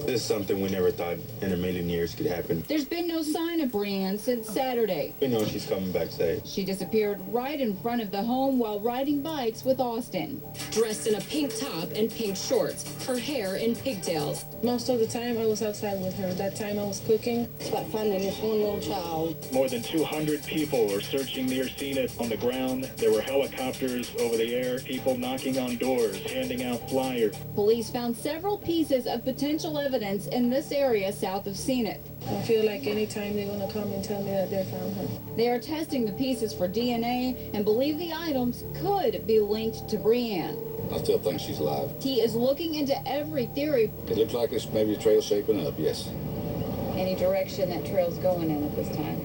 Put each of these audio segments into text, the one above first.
This is something we never thought in a million years could happen. There's been no sign of Breeann since Saturday. We know she's coming back safe. She disappeared right in front of the home while riding bikes with Austin. Dressed in a pink top and pink shorts, her hair in pigtails. Most of the time I was outside with her. That time I was cooking. It's about finding this one little child. More than 200 people were searching near Zenith on the ground. There were helicopters over the air, people knocking on doors, handing out flyers. Police found several pieces of potential evidence in this area south of Zenith. I feel like anytime they're going to come and tell me that they found her. They are testing the pieces for DNA and believe the items could be linked to Breeann. I still think she's alive. He is looking into every theory. It looks like it's maybe a trail shaping up, yes. Any direction that trail's going in at this time.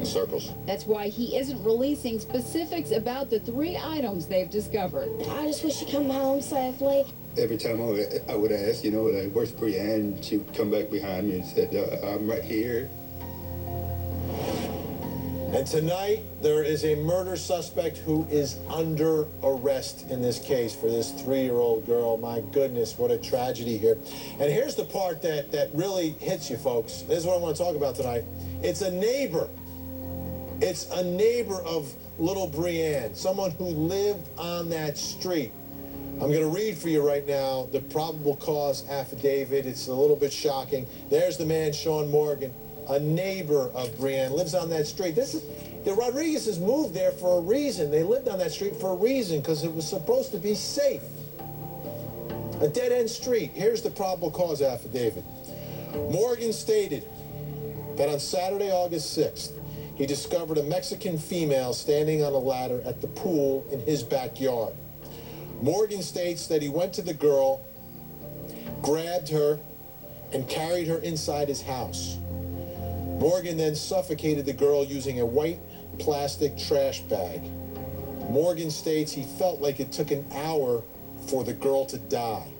In circles. That's why he isn't releasing specifics about the 3 items they've discovered. I just wish she'd come home safely. Every time I would ask, like, where's Breeann? She would come back behind me and said, I'm right here. And tonight, there is a murder suspect who is under arrest in this case for this 3-year-old girl. My goodness, what a tragedy here. And here's the part that really hits you, folks. This is what I want to talk about tonight. It's a neighbor. It's a neighbor of little Breeann, someone who lived on that street. I'm going to read for you right now the probable cause affidavit. It's a little bit shocking. There's the man, Sean Morgan, a neighbor of Breeann, lives on that street. The Rodriguezes moved there for a reason. They lived on that street for a reason, because it was supposed to be safe. A dead-end street. Here's the probable cause affidavit. Morgan stated that on Saturday, August 6th, he discovered a Mexican female standing on a ladder at the pool in his backyard. Morgan states that he went to the girl, grabbed her, and carried her inside his house. Morgan then suffocated the girl using a white plastic trash bag. Morgan states he felt like it took an hour for the girl to die.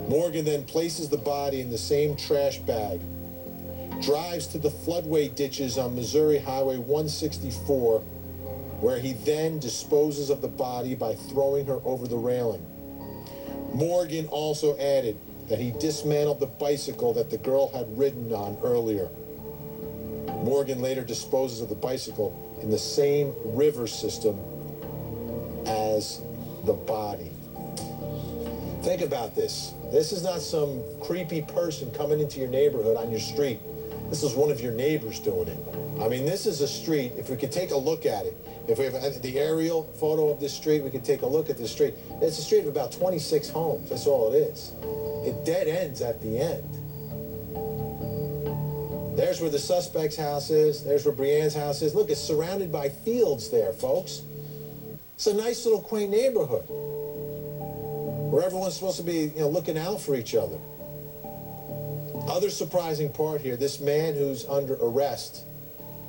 Morgan then places the body in the same trash bag, drives to the floodway ditches on Missouri Highway 164, where he then disposes of the body by throwing her over the railing. Morgan also added that he dismantled the bicycle that the girl had ridden on earlier. Morgan later disposes of the bicycle in the same river system as the body. Think about this. This is not some creepy person coming into your neighborhood on your street. This is one of your neighbors doing it. I mean, this is a street. If we could take a look at it, if we have the aerial photo of this street, we could take a look at this street. It's a street of about 26 homes. That's all it is. It dead ends at the end. There's where the suspect's house is. There's where Breeann's house is. Look, it's surrounded by fields there, folks. It's a nice little quaint neighborhood where everyone's supposed to be, looking out for each other. Other surprising part here, this man who's under arrest.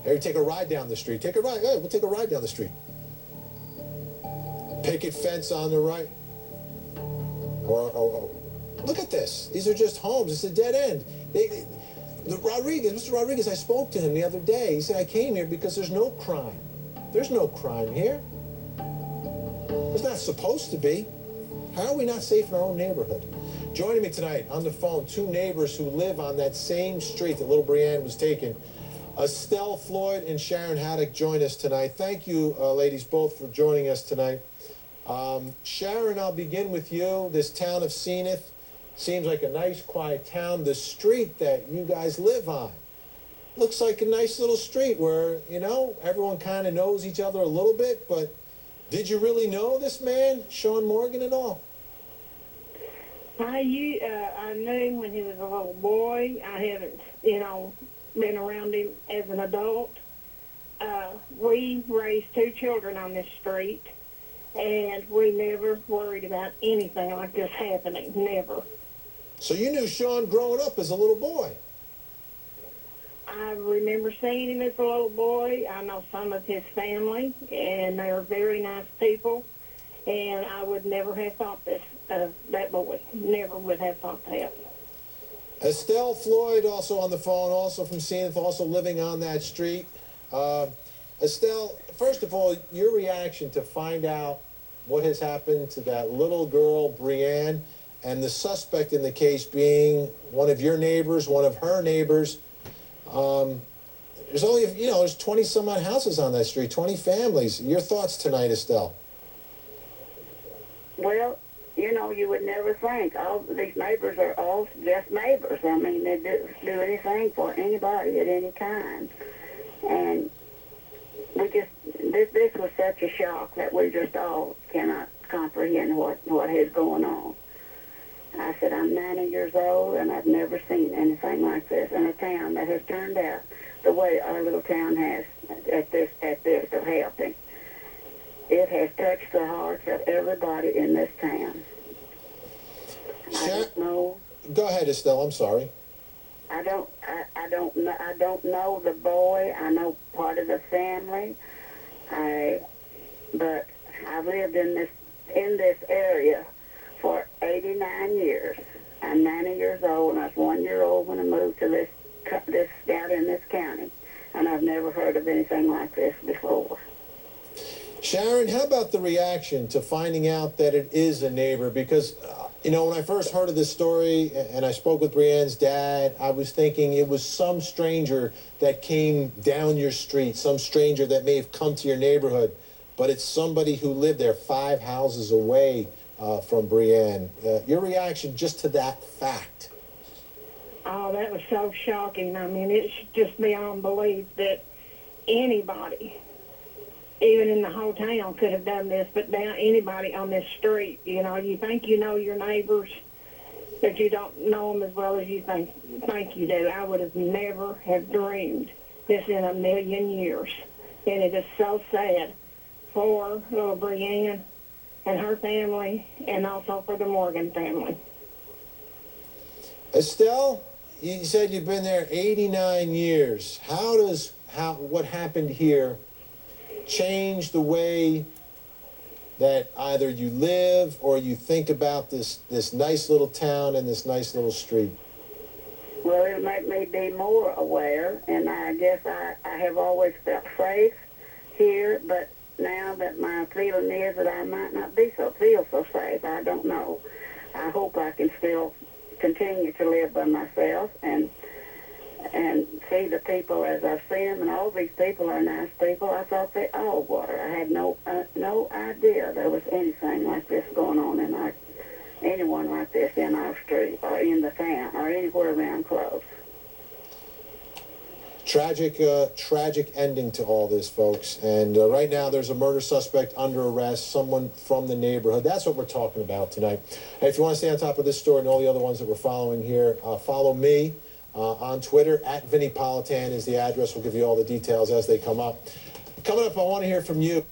Hey, take a ride down the street. Take a ride. Hey, we'll take a ride down the street. Picket fence on the right. Look at this. These are just homes. It's a dead end. Mr. Rodriguez, I spoke to him the other day. He said, I came here because there's no crime. There's no crime here. There's not supposed to be. How are we not safe in our own neighborhood? Joining me tonight on the phone, 2 neighbors who live on that same street that little Breeann was taken. Estelle Floyd and Sharon Haddock join us tonight. Thank you, ladies, both for joining us tonight. Sharon, I'll begin with you. This town of Zenith seems like a nice, quiet town. The street that you guys live on looks like a nice little street where, everyone kind of knows each other a little bit, but did you really know this man, Sean Morgan, at all? I knew him when he was a little boy. I haven't, been around him as an adult. We raised 2 children on this street, and we never worried about anything like this happening, never. So you knew Sean growing up as a little boy? I remember seeing him as a little boy. I know some of his family, and they're very nice people, and I would never have thought this of that boy. Never would have thought that. Estelle Floyd, also on the phone, also from Zenith, also living on that street. Estelle, first of all, your reaction to find out what has happened to that little girl, Breeann. and the suspect in the case being one of your neighbors, one of her neighbors. There's only, there's 20 some odd houses on that street, 20 families. Your thoughts tonight, Estelle? Well, you would never think. All these neighbors are all just neighbors. I mean, they do anything for anybody at any time. And this was such a shock that we just all cannot comprehend what is going on. I said, I'm 90 years old, and I've never seen anything like this in a town that has turned out the way our little town has at this of helping. It has touched the hearts of everybody in this town. I don't know. Go ahead, Estelle. I'm sorry. I don't know the boy. I know part of the family. But I've lived in this area for 89 years. I'm 90 years old, and I was 1 year old when I moved to this out in this county, and I've never heard of anything like this before. Sharon, how about the reaction to finding out that it is a neighbor? Because, when I first heard of this story and I spoke with Breann's dad, I was thinking it was some stranger that came down your street, some stranger that may have come to your neighborhood, but it's somebody who lived there 5 houses away from Breann. Your reaction just to that fact? Oh, that was so shocking. I mean, it's just beyond belief that anybody, even in the whole town, could have done this, but now anybody on this street, you think you know your neighbors, but you don't know them as well as you think you do. I would have never have dreamed this in a million years. And it is so sad for little Breann and her family, and also for the Morgan family. Estelle, you said you've been there 89 years. What happened here change the way that either you live or you think about this nice little town and this nice little street? Well, it'll make me be more aware, and I guess I have always felt safe here, but now that my feeling is that I might not feel so safe, I don't know. I hope I can still continue to live by myself and see the people as I see them, and all these people are nice people. I thought they all were. I had no idea there was anything like this going on in anyone like this in our street or in the town or anywhere around close. Tragic ending to all this, folks. And right now there's a murder suspect under arrest, someone from the neighborhood. That's what we're talking about tonight. Hey, if you want to stay on top of this story and all the other ones that we're following here, follow me on Twitter. @VinnyPolitan is the address. We'll give you all the details as they come up. Coming up, I want to hear from you.